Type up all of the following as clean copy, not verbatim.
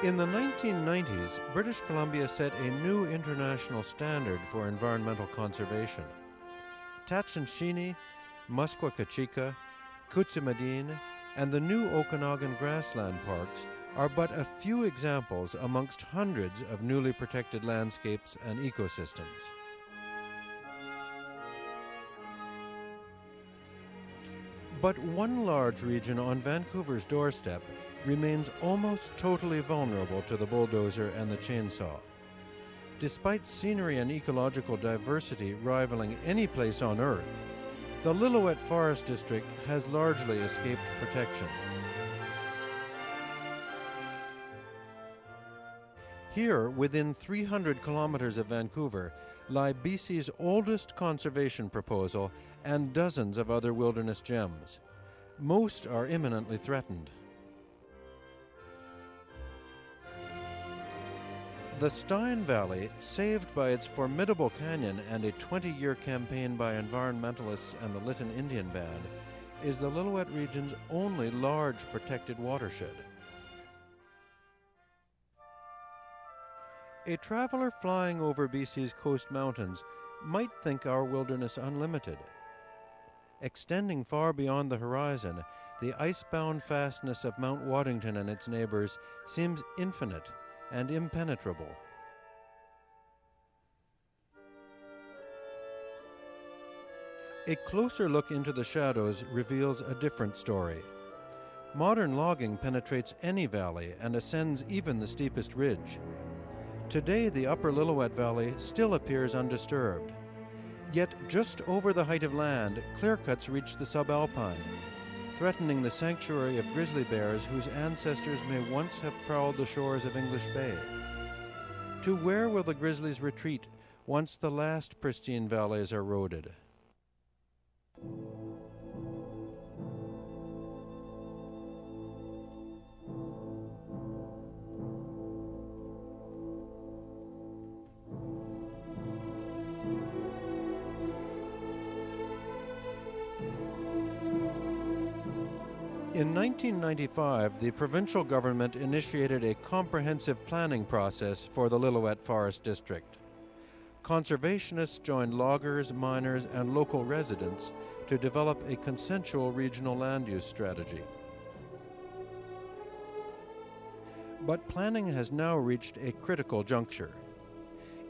In the 1990s, British Columbia set a new international standard for environmental conservation. Tatshenshini, Muskwa-Kachika, Kutsumadine, and the new Okanagan grassland parks are but a few examples amongst hundreds of newly protected landscapes and ecosystems. But one large region on Vancouver's doorstep remains almost totally vulnerable to the bulldozer and the chainsaw. Despite scenery and ecological diversity rivaling any place on Earth, the Lillooet Forest District has largely escaped protection. Here, within 300 kilometers of Vancouver, lie BC's oldest conservation proposal and dozens of other wilderness gems. Most are imminently threatened. The Stein Valley, saved by its formidable canyon and a 20-year campaign by environmentalists and the Lytton Indian Band, is the Lillooet region's only large protected watershed. A traveler flying over BC's coast mountains might think our wilderness unlimited. Extending far beyond the horizon, the ice-bound fastness of Mount Waddington and its neighbors seems infinite and impenetrable. A closer look into the shadows reveals a different story. Modern logging penetrates any valley and ascends even the steepest ridge. Today, the upper Lillooet Valley still appears undisturbed. Yet just over the height of land, clear-cuts reach the subalpine, threatening the sanctuary of grizzly bears whose ancestors may once have prowled the shores of English Bay. To where will the grizzlies retreat once the last pristine valleys are eroded? In 1995, the provincial government initiated a comprehensive planning process for the Lillooet Forest District. Conservationists joined loggers, miners, and local residents to develop a consensual regional land use strategy. But planning has now reached a critical juncture.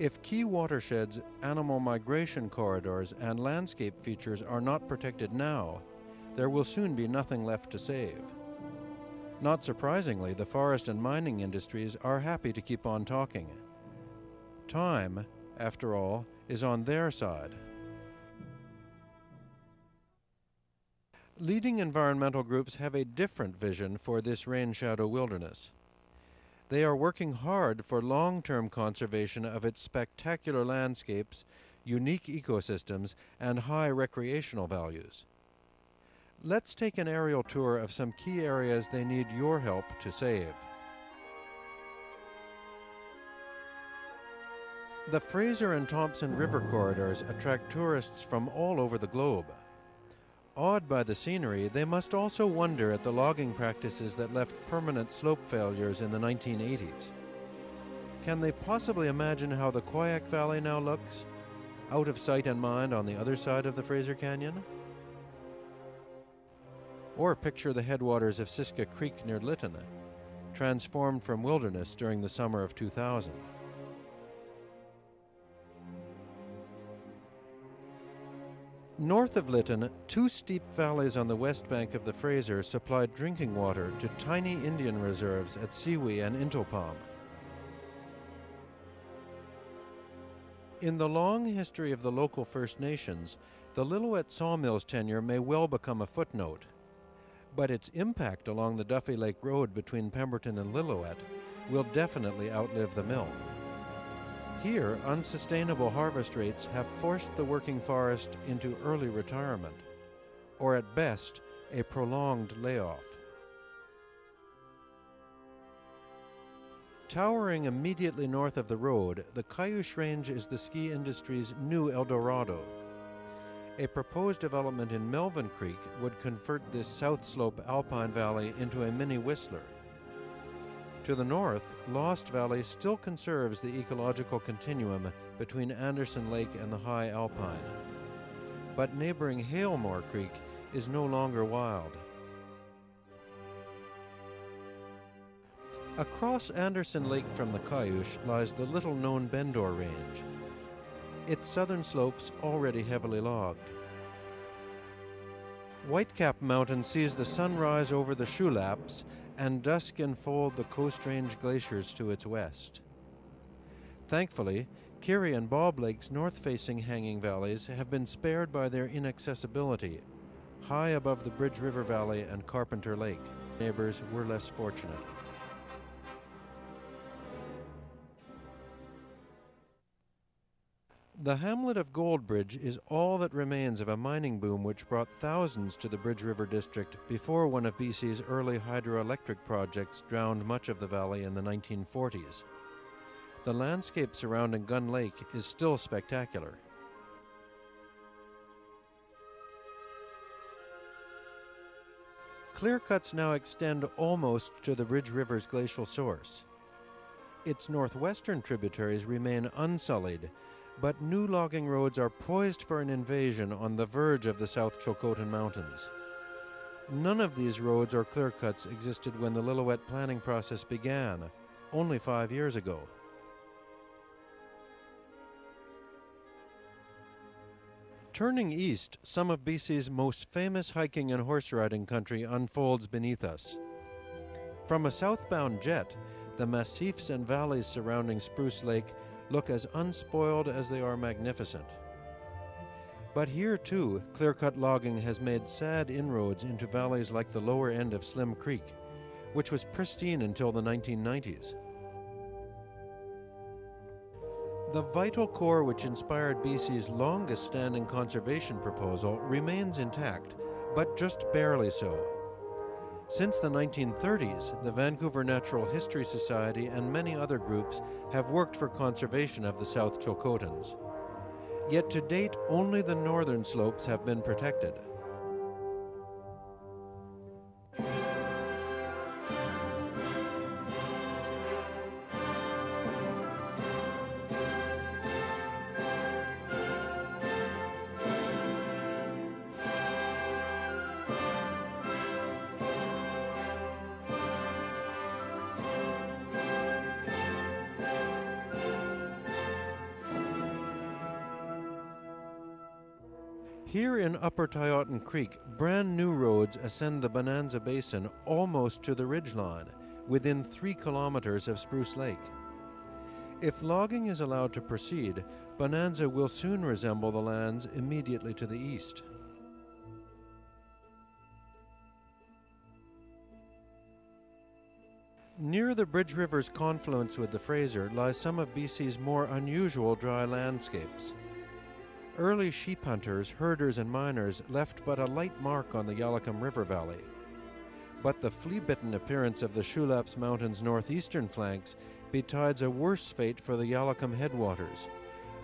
If key watersheds, animal migration corridors, and landscape features are not protected now, there will soon be nothing left to save. Not surprisingly, the forest and mining industries are happy to keep on talking. Time, after all, is on their side. Leading environmental groups have a different vision for this Rainshadow Wilderness. They are working hard for long-term conservation of its spectacular landscapes, unique ecosystems, and high recreational values. Let's take an aerial tour of some key areas they need your help to save. The Fraser and Thompson River corridors attract tourists from all over the globe. Awed by the scenery, they must also wonder at the logging practices that left permanent slope failures in the 1980s. Can they possibly imagine how the Quayac Valley now looks, out of sight and mind on the other side of the Fraser Canyon? Or picture the headwaters of Siska Creek near Lytton, transformed from wilderness during the summer of 2000. North of Lytton, two steep valleys on the west bank of the Fraser supplied drinking water to tiny Indian reserves at Siwi and Intopom. In the long history of the local First Nations, the Lillooet sawmill's tenure may well become a footnote. But its impact along the Duffy Lake Road between Pemberton and Lillooet will definitely outlive the mill. Here, unsustainable harvest rates have forced the working forest into early retirement, or at best, a prolonged layoff. Towering immediately north of the road, the Cayush Range is the ski industry's new El Dorado. A proposed development in Melvin Creek would convert this south slope alpine valley into a mini Whistler. To the north, Lost Valley still conserves the ecological continuum between Anderson Lake and the high alpine. But neighboring Halemore Creek is no longer wild. Across Anderson Lake from the Cayush lies the little-known Bendor Range. Its southern slopes already heavily logged. Whitecap Mountain sees the sun rise over the Shulaps and dusk enfold the Coast Range glaciers to its west. Thankfully, Kiri and Bob Lake's north-facing hanging valleys have been spared by their inaccessibility, high above the Bridge River Valley and Carpenter Lake. Neighbors were less fortunate. The hamlet of Goldbridge is all that remains of a mining boom which brought thousands to the Bridge River district before one of BC's early hydroelectric projects drowned much of the valley in the 1940s. The landscape surrounding Gun Lake is still spectacular. Clearcuts now extend almost to the Bridge River's glacial source. Its northwestern tributaries remain unsullied, but new logging roads are poised for an invasion on the verge of the South Chilcotin Mountains. None of these roads or clearcuts existed when the Lillooet planning process began, only 5 years ago. Turning east, some of BC's most famous hiking and horse riding country unfolds beneath us. From a southbound jet, the massifs and valleys surrounding Spruce Lake look as unspoiled as they are magnificent. But here, too, clear-cut logging has made sad inroads into valleys like the lower end of Slim Creek, which was pristine until the 1990s. The vital core which inspired BC's longest-standing conservation proposal remains intact, but just barely so. Since the 1930s, the Vancouver Natural History Society and many other groups have worked for conservation of the South Chilcotins. Yet to date, only the northern slopes have been protected. Here in Upper Tyotin Creek, brand new roads ascend the Bonanza Basin almost to the ridgeline, within 3 kilometers of Spruce Lake. If logging is allowed to proceed, Bonanza will soon resemble the lands immediately to the east. Near the Bridge River's confluence with the Fraser lies some of BC's more unusual dry landscapes. Early sheep hunters, herders, and miners left but a light mark on the Yalakam River Valley. But the flea-bitten appearance of the Shulaps Mountains' northeastern flanks betides a worse fate for the Yalakam headwaters,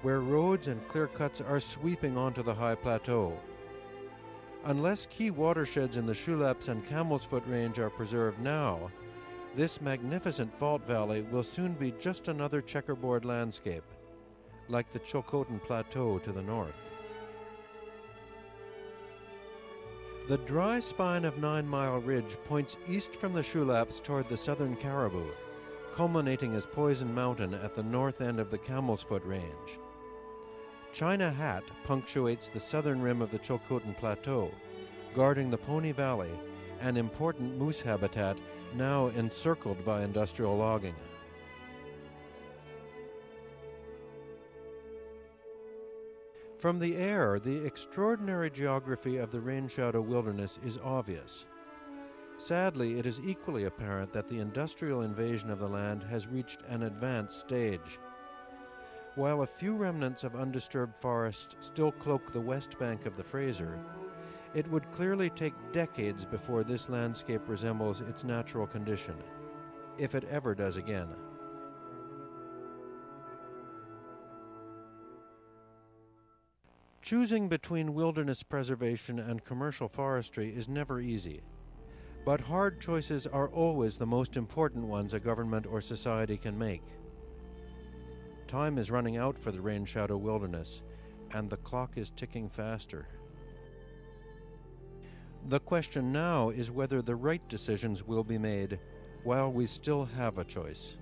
where roads and clear cuts are sweeping onto the high plateau. Unless key watersheds in the Shulaps and Camel's Foot Range are preserved now, this magnificent fault valley will soon be just another checkerboard landscape, like the Chilcotin Plateau to the north. The dry spine of 9 Mile Ridge points east from the Shulaps toward the southern Caribou, culminating as Poison Mountain at the north end of the Camel's Foot Range. China Hat punctuates the southern rim of the Chilcotin Plateau, guarding the Pony Valley, an important moose habitat now encircled by industrial logging. From the air, the extraordinary geography of the Rainshadow Wilderness is obvious. Sadly, it is equally apparent that the industrial invasion of the land has reached an advanced stage. While a few remnants of undisturbed forest still cloak the west bank of the Fraser, it would clearly take decades before this landscape resembles its natural condition, if it ever does again. Choosing between wilderness preservation and commercial forestry is never easy. But hard choices are always the most important ones a government or society can make. Time is running out for the Rainshadow Wilderness, and the clock is ticking faster. The question now is whether the right decisions will be made while we still have a choice.